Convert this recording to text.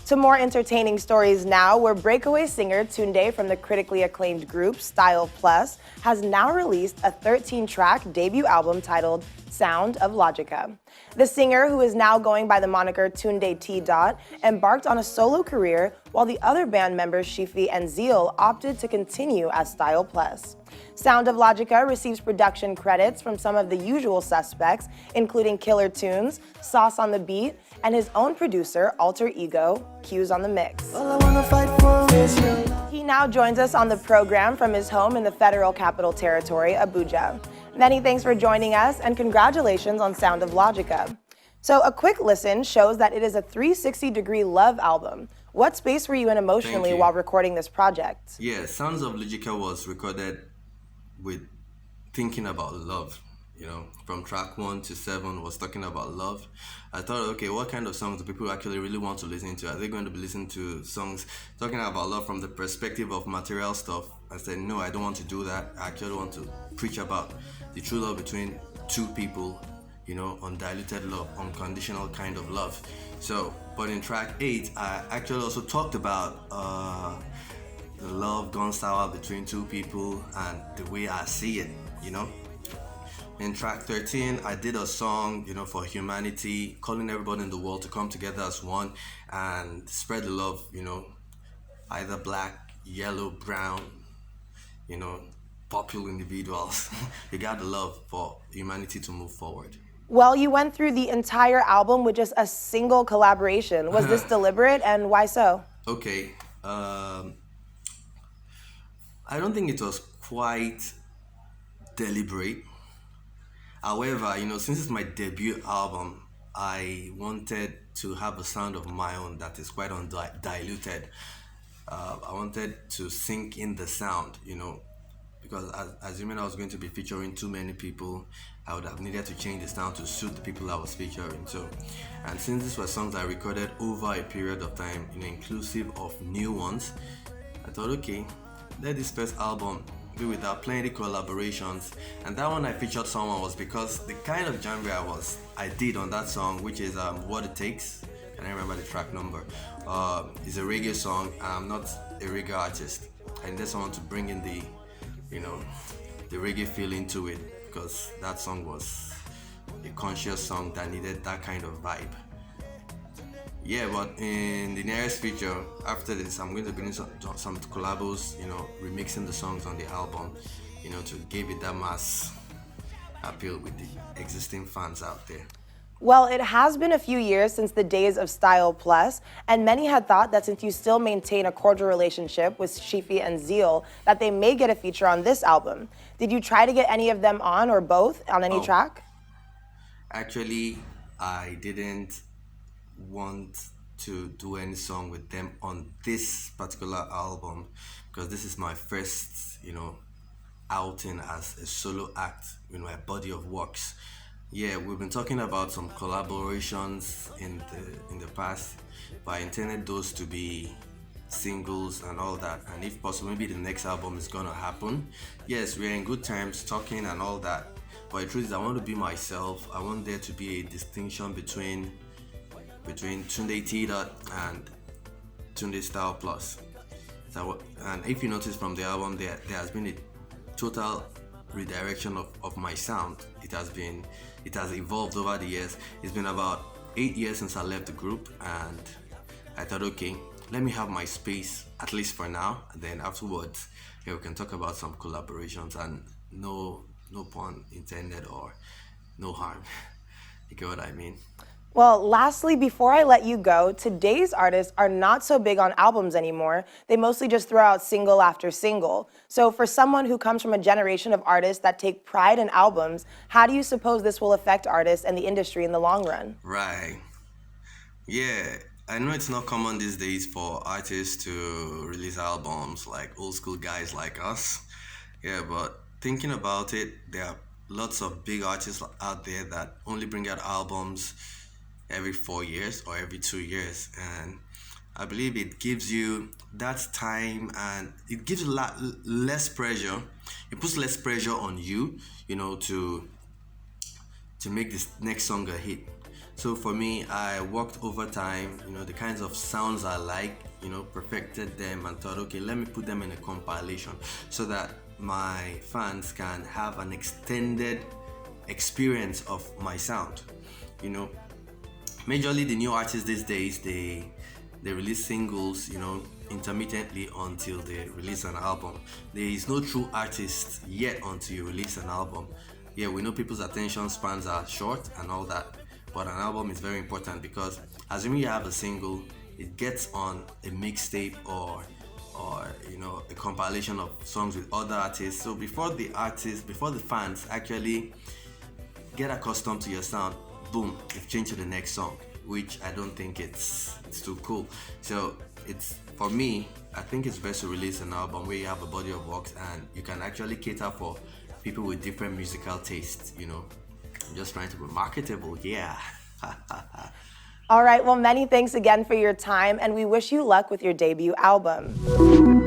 To more entertaining stories now, where breakaway singer Tunde from the critically acclaimed group Style Plus has now released a 13-track debut album titled Sound of Logica. The singer, who is now going by the moniker Tunde T. embarked on a solo career, while the other band members Shifi and Zeal opted to continue as Style Plus. Sound of Logica receives production credits from some of the usual suspects, including Killer Tunes, Sauce on the Beat, and his own producer, Alter Ego, Q's on the Mix. He now joins us on the program from his home in the Federal Capital Territory, Abuja. Many thanks for joining us, and congratulations on Sound of Logica. So a quick listen shows that it is a 360-degree love album. What space were you in emotionally while recording this project? Yeah, Sounds of Logica was recorded with thinking about love. You know, from track 1 to 7 was talking about love. I thought, okay, what kind of songs do people actually really want to listen to? Are they going to be listening to songs talking about love from the perspective of material stuff? I said, no, I don't want to do that. I actually want to preach about the true love between two people, you know, undiluted love, unconditional kind of love. So, but in track 8, I actually also talked about the love gone sour between two people and the way I see it, you know. In track 13, I did a song, you know, for humanity, calling everybody in the world to come together as one and spread the love, you know, either black, yellow, brown, you know, popular individuals. You got the love for humanity to move forward. Well, you went through the entire album with just a single collaboration. Was this deliberate, and why so? Okay. I don't think it was quite deliberate. However, you know, since it's my debut album, I wanted to have a sound of my own that is quite undiluted. I wanted to sink in the sound, you know, because assuming I was going to be featuring too many people, I would have needed to change the sound to suit the people I was featuring. So, and since these were songs I recorded over a period of time, you know, inclusive of new ones, I thought, okay, let this first album be without plenty collaborations. And that one I featured someone was because the kind of genre I did on that song, which is What It Takes, I don't remember the track number, is a reggae song. I'm not a reggae artist. I needed someone to bring in the, you know, the reggae feel into it, because that song was a conscious song that needed that kind of vibe. Yeah, but in the nearest future, after this, I'm going to bring in some collabos, you know, remixing the songs on the album, you know, to give it that mass appeal with the existing fans out there. Well, it has been a few years since the days of Style Plus, and many had thought that since you still maintain a cordial relationship with Shifi and Zeal, that they may get a feature on this album. Did you try to get any of them on, or both, on any track? Actually, I didn't want to do any song with them on this particular album, because this is my first, you know, outing as a solo act in my body of works. Yeah, we've been talking about some collaborations in the past, but I intended those to be singles and all that, and if possible, maybe the next album is gonna happen. Yes, we're in good terms talking and all that, but the truth is I want to be myself. I want there to be a distinction between Tunde T. and Tunde Style Plus. So, and if you notice from the album, there has been a total redirection of my sound. It has evolved over the years. It's been about 8 years since I left the group, and I thought, okay, let me have my space, at least for now, and then afterwards, yeah, we can talk about some collaborations, and no pun intended or no harm. You get what I mean? Well, lastly, before I let you go, today's artists are not so big on albums anymore. They mostly just throw out single after single. So for someone who comes from a generation of artists that take pride in albums, how do you suppose this will affect artists and the industry in the long run? Right. Yeah, I know it's not common these days for artists to release albums like old school guys like us. Yeah, but thinking about it, there are lots of big artists out there that only bring out albums every 4 years or every 2 years, and I believe it gives you that time, and it gives a lot less pressure. It puts less pressure on you, you know, to make this next song a hit. So for me, I worked overtime, the kinds of sounds I like, perfected them and thought, okay, let me put them in a compilation so that my fans can have an extended experience of my sound. You know, Majorly the new artists these days, they release singles, intermittently until they release an album. There is no true artist yet until you release an album. Yeah, we know people's attention spans are short and all that, but an album is very important because assuming you have a single, it gets on a mixtape or a compilation of songs with other artists. So before the fans actually get accustomed to your sound, boom, you've changed to the next song, which I don't think it's too cool. So it's for me, I think it's best to release an album where you have a body of works and you can actually cater for people with different musical tastes. I'm just trying to be marketable, yeah. All right, well, many thanks again for your time, and we wish you luck with your debut album.